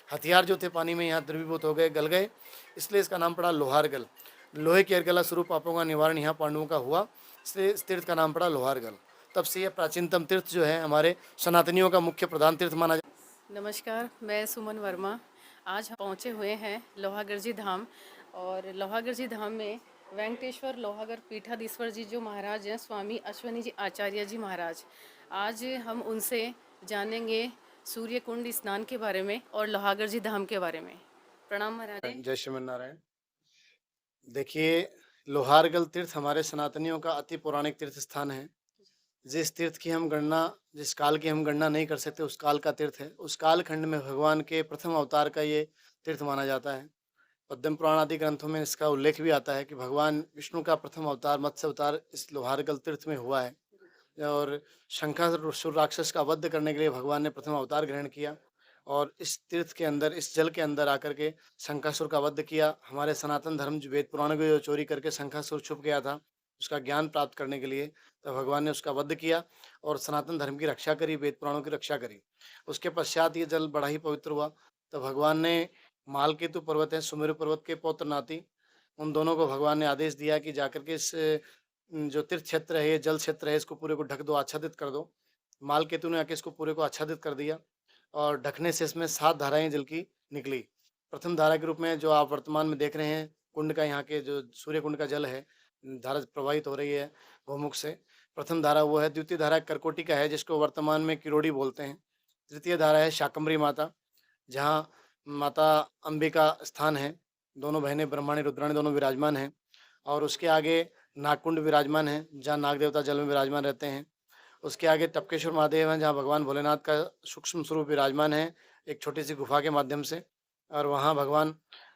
हथियार जो थे पानी में यहाँ द्रवीभूत हो गए, गल गए, इसलिए इसका नाम पड़ा लोहारगल। लोहे की अर्गला स्वरूप पापों का निवारण यहाँ पांडवों का हुआ, इसलिए इस तीर्थ का नाम पड़ा लोहारगल। तब से यह प्राचीनतम तीर्थ जो है हमारे सनातनियों का मुख्य प्रधान तीर्थ माना जाता नमस्कार, मैं सुमन वर्मा। आज हम पहुँचे हुए हैं लोहागढ़जी धाम। और लोहागढ़जी धाम में वेंकटेश्वर लोहागढ़ पीठाधीश्वर जी जो महाराज हैं, स्वामी अश्वनी जी आचार्य जी महाराज। आज हम उनसे जानेंगे सूर्य कुंड स्नान के बारे में और लोहागढ़जी धाम के बारे में। प्रणाम महाराज। है। जय श्रीमन नारायण। देखिए, लोहारगल तीर्थ हमारे सनातनियों का अति पौराणिक तीर्थ स्थान है। जिस तीर्थ की हम गणना, जिस काल की हम गणना नहीं कर सकते, उस काल का तीर्थ है। उस काल खंड में भगवान के प्रथम अवतार का ये तीर्थ माना जाता है। पद्म पुराण आदि ग्रंथों में इसका उल्लेख भी आता है कि भगवान विष्णु का प्रथम अवतार, मत्स्य अवतार, इस लोहारगल तीर्थ में हुआ है। और शंखासुर राक्षस का वध करने के लिए भगवान ने प्रथम अवतार ग्रहण किया और इस तीर्थ के अंदर, इस जल के अंदर आकर के शंखासुर का वध किया। हमारे सनातन धर्म जो वेद पुराण को जो चोरी करके शंखासुर छुप गया था, उसका ज्ञान प्राप्त करने के लिए, तो भगवान ने उसका वध किया और सनातन धर्म की रक्षा करी, वेद पुराणों की रक्षा करी। उसके पश्चात ये जल बड़ा ही पवित्र हुआ। तो भगवान ने मालकेतु पर्वत है, सुमेरु पर्वत के पौत्र नाती, उन दोनों को भगवान ने आदेश दिया कि जाकर के इस जो तीर्थ क्षेत्र है, ये जल क्षेत्र है, इसको पूरे को ढक दो, आच्छादित कर दो। मालकेतु ने आके इसको पूरे को आच्छादित कर दिया और ढकने से इसमें 7 धाराएँ जल की निकली। प्रथम धारा के रूप में जो आप वर्तमान में देख रहे हैं, कुंड का, यहाँ के जो सूर्य कुंड का जल है, धारा प्रवाहित हो रही है गोमुख से। प्रथम धारा वो है। द्वितीय धारा कर्कोटी का है, जिसको वर्तमान में किरोड़ी बोलते हैं। तृतीय धारा है शाकंभरी माता, जहाँ माता अम्बे का स्थान है। दोनों बहनें ब्रह्माणी रुद्राणी दोनों विराजमान हैं। और उसके आगे नागकुंड विराजमान है, जहाँ नाग देवता जल में विराजमान रहते हैं। उसके आगे टपकेश्वर महादेव हैं, जहाँ भगवान भोलेनाथ का सूक्ष्म स्वरूप विराजमान है, एक छोटी सी गुफा के माध्यम से। और वहाँ भगवान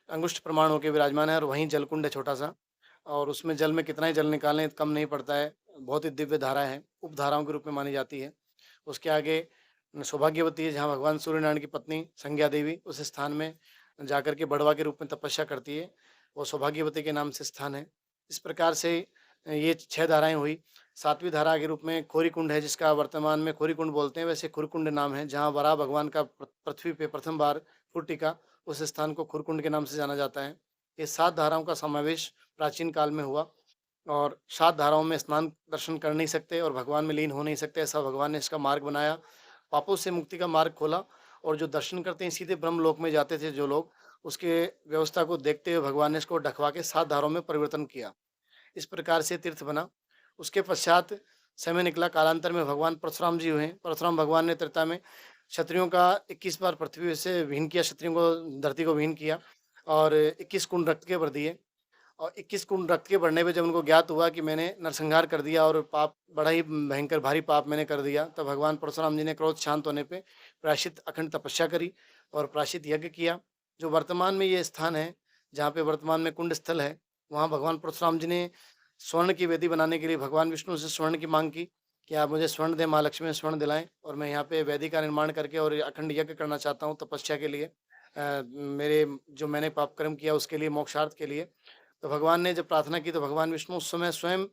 अंगुष्ठ प्रमाण होकर विराजमान है। और वहीं जलकुंड है छोटा सा, और उसमें जल में कितना ही जल निकालें कम नहीं पड़ता है। बहुत ही दिव्य धारा है, उपधाराओं के रूप में मानी जाती है। उसके आगे सौभाग्यवती है, जहाँ भगवान सूर्यनारायण की पत्नी संज्ञा देवी उस स्थान में जाकर के बड़वा के रूप में तपस्या करती है। वो सौभाग्यवती के नाम से स्थान है। इस प्रकार से ये 6 धाराएँ हुई। 7वीं धारा के रूप में खोरीकुंड है, जिसका वर्तमान में खोरीकुंड बोलते हैं, वैसे खुरकुंड नाम है, जहाँ वराह भगवान का पृथ्वी पे प्रथम बार फुट टिका, उस स्थान को खुरकुंड के नाम से जाना जाता है। ये 7 धाराओं का समावेश प्राचीन काल में हुआ और 7 धाराओं में स्नान दर्शन कर नहीं सकते और भगवान में लीन हो नहीं सकते, ऐसा भगवान ने इसका मार्ग बनाया। पापों से मुक्ति का मार्ग खोला और जो दर्शन करते हैं सीधे ब्रह्म लोक में जाते थे जो लोग, उसके व्यवस्था को देखते हुए भगवान ने इसको ढकवा के 7 धाराओं में परिवर्तन किया। इस प्रकार से तीर्थ बना। उसके पश्चात समय निकला, कालांतर में भगवान परशुराम जी हुए। परशुराम भगवान ने त्रेता में क्षत्रियों का 21 बार पृथ्वी से विहीन किया, क्षत्रियों को, धरती को विहीन किया और 21 कुंड रक्त के भर दिए। और 21 कुंड रक्त के बढ़ने पे जब उनको ज्ञात हुआ कि मैंने नरसंहार कर दिया और पाप, बड़ा ही भयंकर भारी पाप मैंने कर दिया, तब भगवान परशुराम जी ने क्रोध शांत होने पे प्रायश्चित अखंड तपस्या करी और प्रायश्चित यज्ञ किया। जो वर्तमान में ये स्थान है, जहाँ पे वर्तमान में कुंड स्थल है, वहाँ भगवान परशुराम जी ने स्वर्ण की वेदी बनाने के लिए भगवान विष्णु से स्वर्ण की मांग की कि आप मुझे स्वर्ण दें, माँ लक्ष्मी स्वर्ण दिलाएं और मैं यहाँ पे वेदी का निर्माण करके और अखंड यज्ञ करना चाहता हूँ तपस्या के लिए, मेरे जो मैंने पाप कर्म किया उसके लिए, मोक्षार्थ के लिए। तो भगवान ने जब प्रार्थना की तो भगवान विष्णु उस समय स्वयं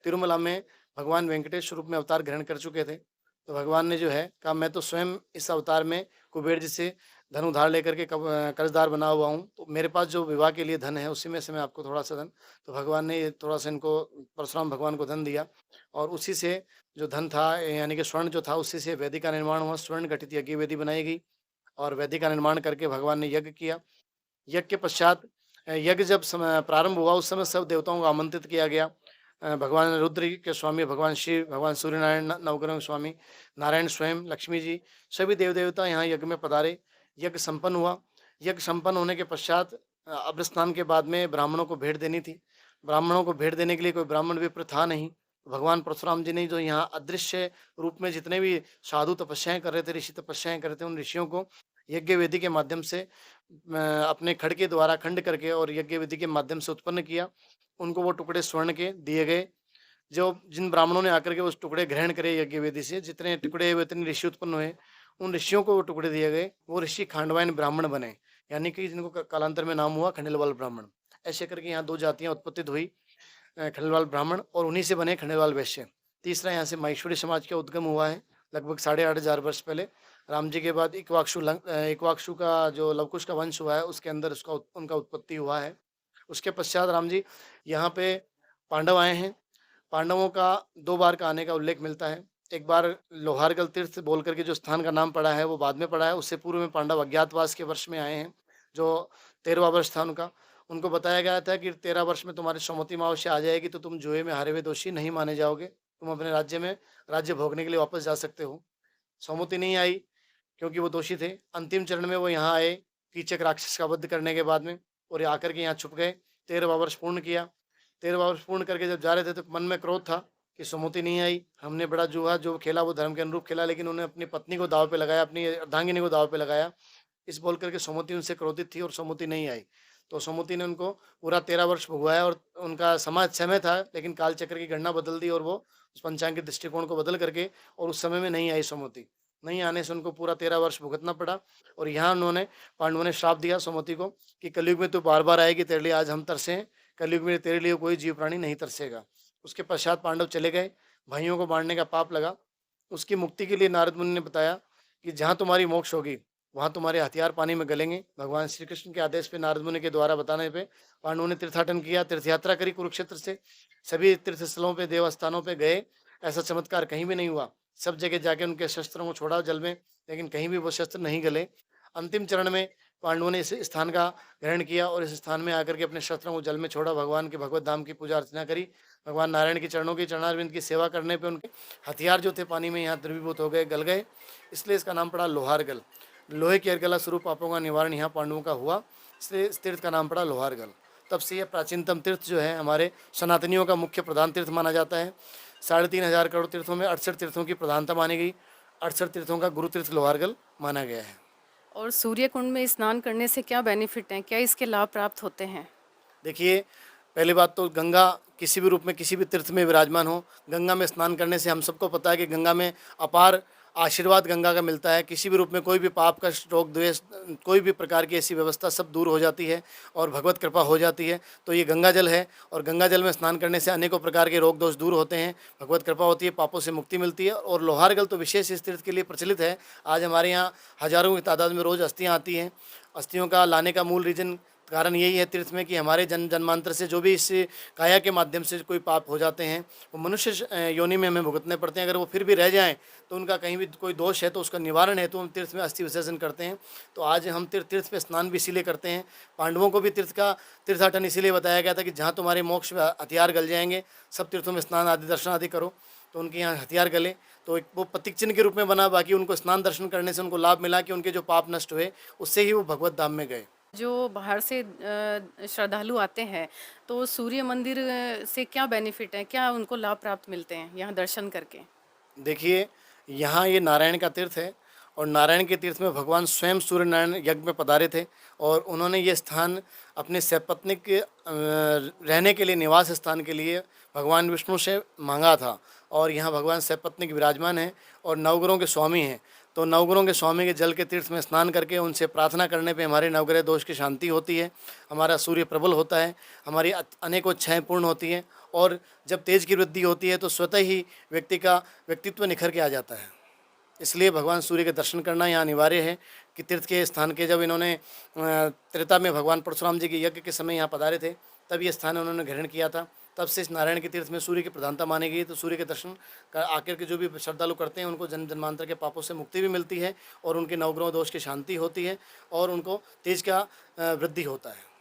तिरुमला में भगवान वेंकटेश रूप में अवतार ग्रहण कर चुके थे। तो भगवान ने जो है कहा, मैं तो स्वयं इस अवतार में कुबेर जी से धन उधार लेकर के कर्जदार बना हुआ हूँ, तो मेरे पास जो विवाह के लिए धन है उसी में से मैं आपको थोड़ा सा धन, तो भगवान ने ये थोड़ा सा इनको, परशुराम भगवान को धन दिया और उसी से जो धन था, यानी कि स्वर्ण जो था, उसी से वेदी का निर्माण हुआ। स्वर्ण घटित यज्ञ वेदी बनाई गई और वेदी का निर्माण करके भगवान ने यज्ञ किया। यज्ञ के पश्चात यज्ञ जब समय प्रारंभ हुआ, उस समय सब देवताओं को आमंत्रित किया गया। भगवान रुद्र के स्वामी भगवान शिव, भगवान सूर्यनारायण नवग्रह स्वामी, नारायण स्वयं, लक्ष्मी जी, सभी देव देवता यहाँ यज्ञ में पधारे। यज्ञ संपन्न हुआ। यज्ञ संपन्न होने के पश्चात अभ्र स्नान के बाद में ब्राह्मणों को भेंट देनी थी। ब्राह्मणों को भेंट देने के लिए कोई ब्राह्मण विप्र था नहीं। भगवान परशुराम जी ने जो यहाँ अदृश्य रूप में जितने भी साधु तपस्याएं कर रहे थे, ऋषि तपस्याएं कर रहे थे, उन ऋषियों को यज्ञ वेदी के माध्यम से अपने खड़ के द्वारा खंड करके और यज्ञ विधि के माध्यम से उत्पन्न किया। उनको वो टुकड़े स्वर्ण के दिए गए। जो जिन ब्राह्मणों ने आकर के उस टुकड़े ग्रहण करे यज्ञ वेदी से, जितने टुकड़े हुए उतने ऋषि उत्पन्न हुए, उन ऋषियों को वो टुकड़े दिए गए। वो ऋषि खांडवाइन ब्राह्मण बने, यानी कि जिनको कालांतर में नाम हुआ खंडेलवाल ब्राह्मण। ऐसे करके यहाँ 2 जातियाँ उत्पत्ति हुई, खंडेलवाल ब्राह्मण, और उन्हीं से बने खंडेलवाल वैश्य। तीसरा यहाँ से माहेश्वरी समाज का उद्गम हुआ है लगभग 8,500 वर्ष पहले। राम जी के बाद इक्ष्वाकु का जो लवकुश का वंश हुआ है, उसके अंदर उनका उत्पत्ति हुआ है। उसके पश्चात राम जी यहाँ पे पांडव आए हैं। पांडवों का 2 बार का आने का उल्लेख मिलता है। एक बार लोहारगल तीर्थ बोल कर के जो स्थान का नाम पड़ा है, वो बाद में पड़ा है। उससे पूर्व में पांडव अज्ञातवास के वर्ष में आए हैं, जो 13वां वर्ष था उनका। उनको बताया गया था कि 13 वर्ष में तुम्हारी सुमति अमावस्या आ जाएगी, तो तुम जुए में हारे हुए दोषी नहीं माने जाओगे। तुम अपने राज्य में राज्य भोगने के लिए वापस जा सकते हो। सुमति नहीं आई, क्योंकि वो दोषी थे। अंतिम चरण में वो यहाँ आए, कीचक राक्षस का वध करने के बाद में, और ये आकर के यहाँ छुप गए। 13वां वर्ष पूर्ण किया। 13वां वर्ष पूर्ण करके जब जा रहे थे, तो मन में क्रोध था कि सुमति नहीं आई। हमने बड़ा जुआ जो खेला वो धर्म के अनुरूप खेला, लेकिन उन्होंने अपनी पत्नी को दाँव पे लगाया, अपनी अर्धांगिनी को दाँव पे लगाया। इस बोल कर के सुमति उनसे क्रोधित थी और सुमति नहीं आई। तो सुमति ने उनको पूरा 13 वर्ष भुगवाया, और उनका समय था, लेकिन काल चक्र की गणना बदल दी और वो उस पंचांग के दृष्टिकोण को बदल करके और उस समय में नहीं आई सुमति। नहीं आने से उनको पूरा 13 वर्ष भुगतना पड़ा। और यहाँ उन्होंने पांडवों ने श्राप दिया सुमति को कि कलयुग में तू बार-बार आएगी, तेरे लिए आज हम तरसे हैं। कलयुग में तेरे लिए कोई जीव प्राणी नहीं तरसेगा। उसके पश्चात पांडव चले गए। भाइयों को बाँटने का पाप लगा। उसकी मुक्ति के लिए नारद मुनि ने बताया कि जहाँ तुम्हारी मोक्ष होगी, वहाँ तुम्हारे हथियार पानी में गलेंगे। भगवान श्री कृष्ण के आदेश पे, नारद मुनि के द्वारा बताने पे पांडवों ने तीर्थाटन किया, तीर्थ यात्रा करी कुरुक्षेत्र से। सभी तीर्थ स्थलों पे, देव स्थानों पे गए। ऐसा चमत्कार कहीं भी नहीं हुआ। सब जगह जाके उनके शस्त्रों को छोड़ा जल में, लेकिन कहीं भी वो शस्त्र नहीं गले। अंतिम चरण में पांडवों ने इस स्थान का ग्रहण किया और इस स्थान में आकर के अपने शस्त्रों को जल में छोड़ा। भगवान के भगवत धाम की पूजा अर्चना करी। भगवान नारायण के चरणों की, चरणारविंद की सेवा करने पे उनके हथियार जो थे पानी में यहाँ द्रवीभूत हो गए, गल गए। इसलिए इसका नाम पड़ा लोहारगल। लोहे की अर्गला स्वरूप पापों का निवारण यहाँ पांडवों का हुआ, इसलिए इस तीर्थ का नाम पड़ा लोहारगल। तब से यह प्राचीनतम तीर्थ जो है हमारे सनातनियों का मुख्य प्रधान तीर्थ माना जाता है। 3,500 करोड़ तीर्थों में 68 तीर्थों की प्रधानता मानी गई। 68 तीर्थों का गुरु तीर्थ लोहारगल माना गया है। और सूर्य कुंड में स्नान करने से क्या बेनिफिट हैं, क्या इसके लाभ प्राप्त होते हैं? देखिए, पहली बात तो गंगा किसी भी रूप में किसी भी तीर्थ में विराजमान हो, गंगा में स्नान करने से हम सबको पता है कि गंगा में अपार आशीर्वाद गंगा का मिलता है। किसी भी रूप में कोई भी पाप का रोग द्वेष, कोई भी प्रकार की ऐसी व्यवस्था सब दूर हो जाती है और भगवत कृपा हो जाती है। तो ये गंगा जल है, और गंगा जल में स्नान करने से अनेकों प्रकार के रोग दोष दूर होते हैं, भगवत कृपा होती है, पापों से मुक्ति मिलती है। और लोहारगल तो विशेष इस तीर्थ के लिए प्रचलित है। आज हमारे यहाँ हजारों की तादाद में रोज़ अस्थियाँ आती हैं। अस्थियों का लाने का मूल रीज़न, कारण यही है तीर्थ में कि हमारे जन्मांतर से जो भी इस काया के माध्यम से कोई पाप हो जाते हैं, वो मनुष्य योनि में हमें भुगतने पड़ते हैं। अगर वो फिर भी रह जाएं, तो उनका कहीं भी कोई दोष है तो उसका निवारण है, तो हम तीर्थ में अस्थि विसर्जन करते हैं। तो आज हम तीर्थ पे स्नान भी इसीलिए करते हैं। पांडवों को भी तीर्थाटन इसीलिए बताया गया था कि जहाँ तुम्हारे मोक्ष में हथियार गल जाएंगे, सब तीर्थों में स्नान आदि दर्शन आदि करो। तो उनके यहाँ हथियार गले, तो एक वो प्रतीक चिन्ह के रूप में बना। बाकी उनको स्नान दर्शन करने से उनको लाभ मिला कि उनके जो पाप नष्ट हुए, उससे ही वो भगवत धाम में गए। जो बाहर से श्रद्धालु आते हैं, तो सूर्य मंदिर से क्या बेनिफिट है, क्या उनको लाभ प्राप्त मिलते हैं यहाँ दर्शन करके? देखिए, यहाँ ये नारायण का तीर्थ है, और नारायण के तीर्थ में भगवान स्वयं सूर्य नारायण यज्ञ में पधारे थे, और उन्होंने ये स्थान अपने सपत्नीक के रहने के लिए, निवास स्थान के लिए भगवान विष्णु से मांगा था। और यहाँ भगवान सपत्नीक विराजमान हैं और नवग्रहों के स्वामी हैं। तो नवग्रहों के स्वामी के जल के तीर्थ में स्नान करके उनसे प्रार्थना करने पे हमारे नवग्रह दोष की शांति होती है, हमारा सूर्य प्रबल होता है, हमारी अनेकों इच्छाएँ पूर्ण होती हैं, और जब तेज की वृद्धि होती है तो स्वतः ही व्यक्ति का व्यक्तित्व निखर के आ जाता है। इसलिए भगवान सूर्य के दर्शन करना यहाँ अनिवार्य है। कि तीर्थ के स्थान के जब इन्होंने त्रेता में भगवान परशुराम जी के यज्ञ के समय यहाँ पधारे थे, तब ये स्थान उन्होंने ग्रहण किया था। तब से इस नारायण के तीर्थ में सूर्य की प्रधानता मानी गई। तो सूर्य के दर्शन आकर के जो भी श्रद्धालु करते हैं, उनको जन्म जन्मांतर के पापों से मुक्ति भी मिलती है, और उनके नवग्रह दोष की शांति होती है, और उनको तेज का वृद्धि होता है।